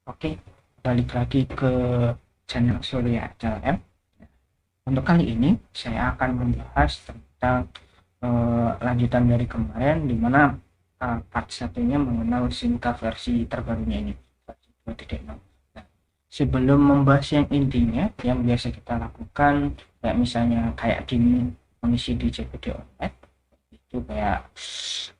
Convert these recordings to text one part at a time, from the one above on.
Oke, balik lagi ke channel Surya CLM. Untuk kali ini saya akan membahas tentang lanjutan dari kemarin, di mana part satunya mengenal Simca versi terbarunya ini, versi 2.0. Nah, sebelum membahas yang intinya, yang biasa kita lakukan, kayak misalnya kayak gini, mengisi di CPD online, itu kayak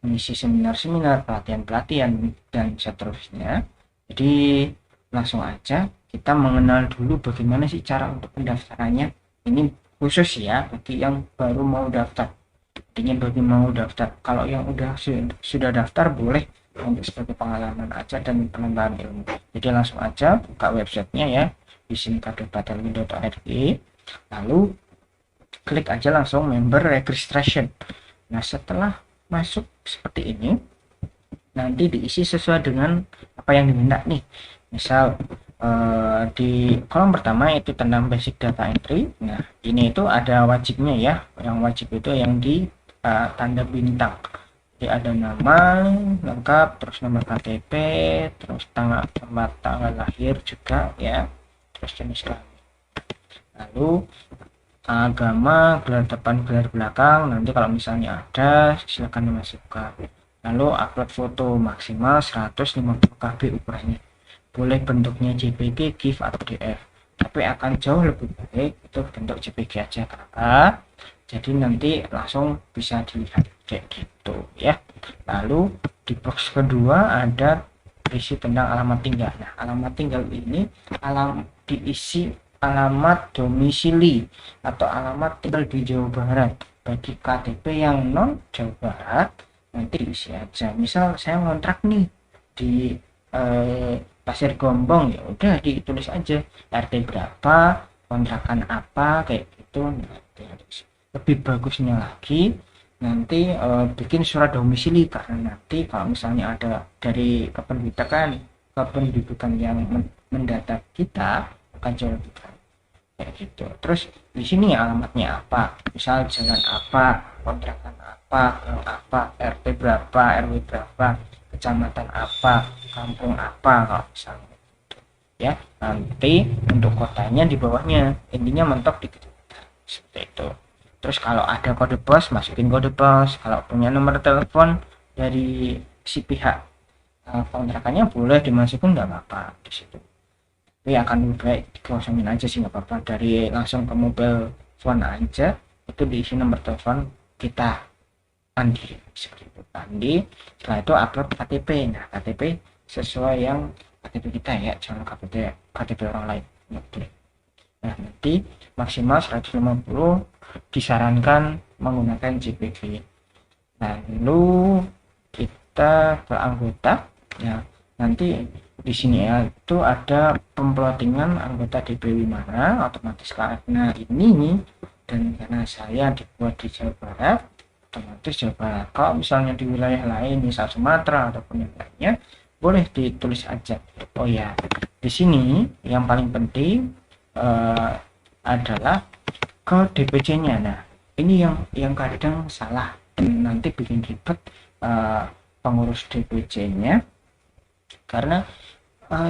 mengisi seminar-seminar, pelatihan-pelatihan, dan seterusnya. Jadi langsung aja kita mengenal dulu bagaimana sih cara untuk pendaftarannya. Ini khusus ya bagi yang baru mau daftar. Artinya bagi mau daftar. Kalau yang udah sudah daftar boleh untuk sebagai pengalaman aja dan penambahan ilmu. Jadi langsung aja buka websitenya ya, di simka.batalwi.org. Lalu klik aja langsung member registration. Nah, setelah masuk seperti ini, nanti diisi sesuai dengan apa yang diminta nih. Misal di kolom pertama itu tentang basic data entry. Nah, ini itu ada wajibnya ya. Yang wajib itu yang di tanda bintang. Jadi ada nama lengkap, terus nomor KTP, terus tanggal lahir juga ya, terus jenis kelamin. Lalu agama, gelar depan, gelar belakang, nanti kalau misalnya ada silakan dimasukkan. Lalu upload foto maksimal 150 KB ukurannya, boleh bentuknya JPG, GIF atau PDF, tapi akan jauh lebih baik itu bentuk JPG aja. Kenapa? Jadi nanti langsung bisa dilihat kayak gitu ya. Lalu di box kedua ada berisi tentang alamat tinggal. Nah, alamat tinggal ini diisi alamat domisili atau alamat tinggal di Jawa Barat. Bagi KTP yang non Jawa Barat nanti diisi aja. Misal saya ngontrak nih di Pasir Gombong, ya udah ditulis aja RT berapa, kontrakan apa kayak gitu. Nanti lebih bagusnya lagi nanti bikin surat domisili, karena nanti kalau misalnya ada dari kependudukan yang mendata kita akan jauh lebih baik kayak gitu. Terus di sini alamatnya apa, misal jalan apa, kontrakan apa, apa, RT berapa, RW berapa, kecamatan apa, kampung apa, kalau misalnya gitu ya. Nanti untuk kotanya di bawahnya, intinya mentok di kecamatan seperti itu. Terus kalau ada kode pos, masukin kode pos. Kalau punya nomor telepon dari si pihak kontrakannya boleh dimasukin, nggak apa-apa di situ. Tapi akan lebih baik dikosongin aja sih, nggak apa-apa. Dari langsung ke mobile phone aja itu diisi nomor telepon kita, Andi, seperti itu Andi. Setelah itu upload KTP. Nah, KTP sesuai yang KTP kita ya, jangan KTP orang lain, nggak boleh. Nah, nanti maksimal 150, disarankan menggunakan JPG. Lalu kita ke anggota ya. Nanti di sini ya itu ada pemplottingan anggota DPW mana, otomatis karena ini dan karena saya dibuat di Jawa Barat, otomatis Jawa Barat. Kalau misalnya di wilayah lain misal Sumatera ataupun yang lainnya, boleh ditulis aja. Oh ya, di sini yang paling penting adalah ke DPC-nya. Nah, ini yang kadang salah dan nanti bikin ribet pengurus DPC-nya karena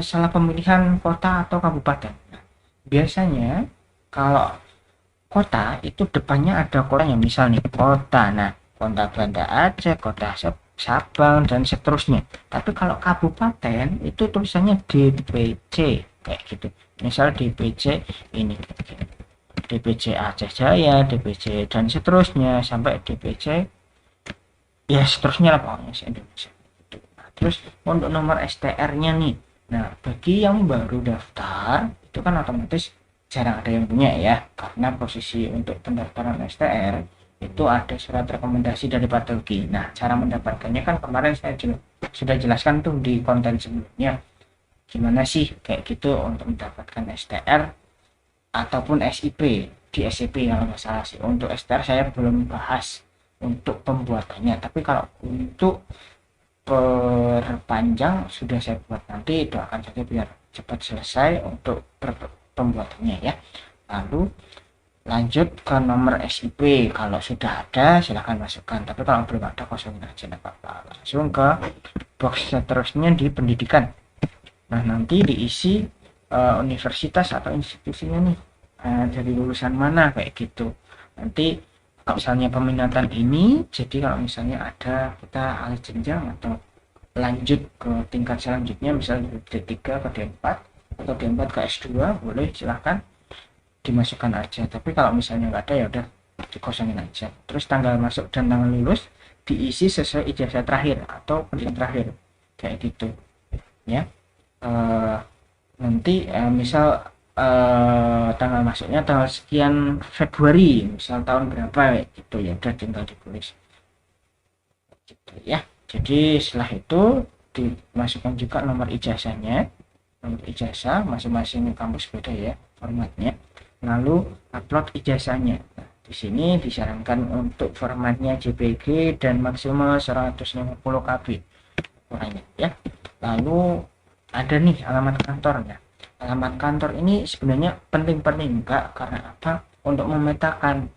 salah pemilihan kota atau kabupaten. Nah, biasanya kalau kota itu depannya ada kotanya, misal nih kota, nah kota Banda Aceh, kota Sabang dan seterusnya. Tapi kalau kabupaten itu tulisannya DPC kayak gitu. Misal DPC ini, DPC Aceh Jaya, DPC dan seterusnya sampai DPC ya seterusnya lah pokoknya se Indonesia. Nah, terus untuk nomor STR-nya nih. Nah, bagi yang baru daftar itu kan otomatis jarang ada yang punya ya, karena posisi untuk pendaftaran STR itu ada surat rekomendasi dari Patulki. Nah, cara mendapatkannya kan kemarin saya sudah jelaskan tuh di konten sebelumnya. Gimana sih kayak gitu untuk mendapatkan STR ataupun SIP. Di SIP kalau nggak salah sih. Untuk STR saya belum bahas untuk pembuatannya, tapi kalau untuk perpanjang sudah saya buat, nanti doakan saja biar cepat selesai untuk pembuatannya ya. Lalu lanjut ke nomor SIP, kalau sudah ada silahkan masukkan, tapi kalau belum ada kosongin aja, tidak apa-apa. Langsung ke box seterusnya di pendidikan. Nah, nanti diisi universitas atau institusinya nih, dari lulusan mana kayak gitu. Nanti kalau misalnya peminatan ini, jadi kalau misalnya ada kita alih jenjang atau lanjut ke tingkat selanjutnya, misalnya D3 ke D4 atau D4 ke S2, boleh silahkan dimasukkan aja. Tapi kalau misalnya nggak ada, ya udah dikosongin aja. Terus tanggal masuk dan tanggal lulus diisi sesuai ijazah terakhir atau pendidikan terakhir kayak gitu ya. Nanti misal tanggal masuknya tanggal sekian Februari, misal tahun berapa gitu, ya udah tinggal ditulis gitu ya. Jadi setelah itu dimasukkan juga nomor ijazahnya, nomor ijazah masing-masing kampus beda ya formatnya, lalu upload ijazahnya. Nah, di sini disarankan untuk formatnya JPG dan maksimal 150 KB ukurannya ya. Lalu ada nih alamat kantornya. Alamat kantor ini sebenarnya penting-penting enggak, karena apa? Untuk memetakan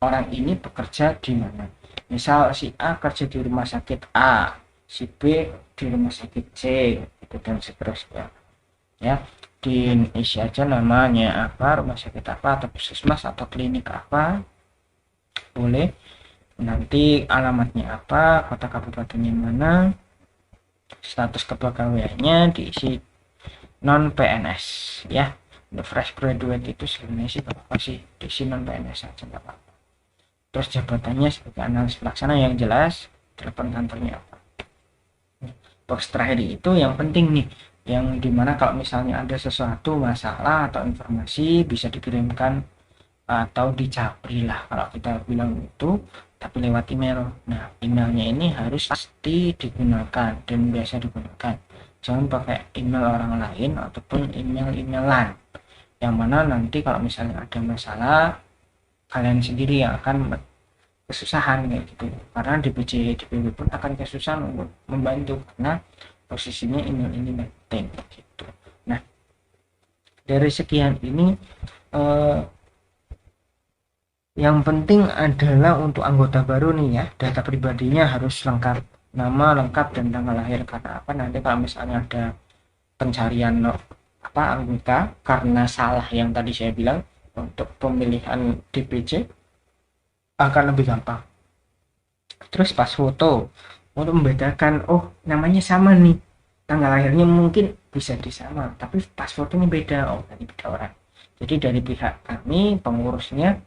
orang ini bekerja di mana. Misal si A kerja di rumah sakit A, si B di rumah sakit C, itu dan seterusnya. Ya, diisi aja namanya apa, rumah sakit apa, atau puskesmas atau klinik apa, boleh. Nanti alamatnya apa, kota kabupatennya mana, status kepegawaiannya diisi non PNS ya. Untuk fresh graduate itu sebenarnya sih apa sih, diisi non PNS aja nggak apa-apa. Terus jabatannya sebagai analis pelaksana yang jelas, telepon kantornya apa. Box terakhir itu yang penting nih, yang dimana kalau misalnya ada sesuatu masalah atau informasi bisa dikirimkan atau dicapri lah kalau kita bilang itu, tapi lewat email. Nah, emailnya ini harus pasti digunakan dan biasa digunakan, jangan pakai email orang lain ataupun email-emailan yang mana nanti kalau misalnya ada masalah kalian sendiri yang akan kesusahan kayak gitu, karena DPB pun akan kesusahan untuk membantu karena posisinya email ini penting gitu. Nah, dari sekian ini yang penting adalah untuk anggota baru nih ya, data pribadinya harus lengkap, nama lengkap dan tanggal lahir. Karena apa, nanti kalau misalnya ada pencarian apa anggota karena salah yang tadi saya bilang, untuk pemilihan DPC akan lebih gampang. Terus pas foto, untuk membedakan, oh namanya sama nih, tanggal lahirnya mungkin bisa disama, tapi pas fotonya beda, oh tadi beda orang. Jadi dari pihak kami pengurusnya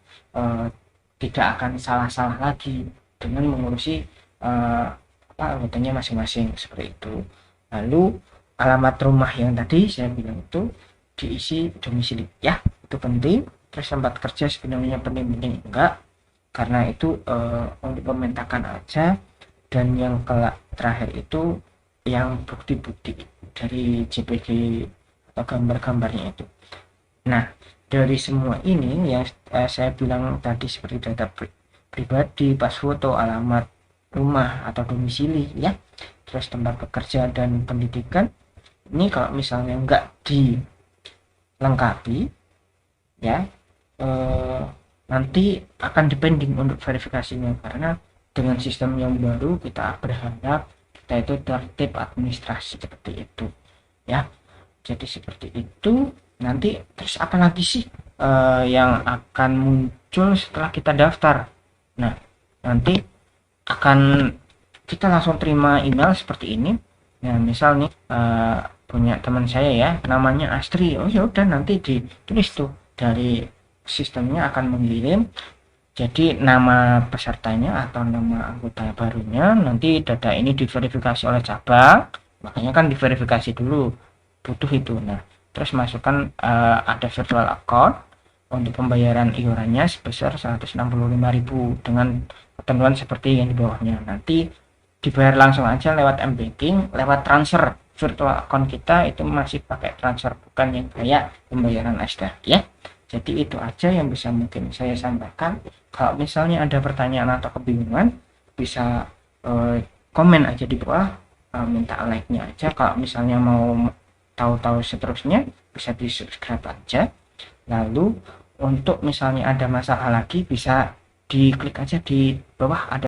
tidak akan salah-salah lagi dengan mengurusi apa anggotanya masing-masing seperti itu. Lalu alamat rumah yang tadi saya bilang itu diisi domisili ya, itu penting. Terus tempat kerja sebenarnya penting-penting enggak, karena itu untuk memetakan aja. Dan yang terakhir itu yang bukti-bukti dari JPG atau gambar-gambarnya itu. Nah, dari semua ini yang saya bilang tadi seperti data pribadi, pas foto, alamat rumah atau domisili ya, terus tempat bekerja dan pendidikan, ini kalau misalnya nggak dilengkapi ya, nanti akan depending untuk verifikasinya, karena dengan sistem yang baru kita berharap kita itu tertib administrasi seperti itu ya. Jadi seperti itu. Nanti terus apa lagi sih yang akan muncul setelah kita daftar? Nah, nanti akan kita langsung terima email seperti ini. Nah, misal nih punya teman saya ya, namanya Astri. Oh ya udah, nanti ditulis tuh dari sistemnya akan mengirim. Jadi nama pesertanya atau nama anggota barunya, nanti data ini diverifikasi oleh cabang. Makanya kan diverifikasi dulu, butuh itu. Nah, terus masukkan ada virtual account untuk pembayaran iurannya sebesar 165.000 dengan ketentuan seperti yang di bawahnya. Nanti dibayar langsung aja lewat m-banking, lewat transfer. Virtual account kita itu masih pakai transfer, bukan yang kayak pembayaran SDA ya. Jadi itu aja yang bisa mungkin saya sampaikan. Kalau misalnya ada pertanyaan atau kebingungan, bisa komen aja di bawah, minta like-nya aja. Kalau misalnya mau tahu-tahu seterusnya, bisa di subscribe aja. Lalu untuk misalnya ada masalah lagi, bisa diklik aja di bawah, ada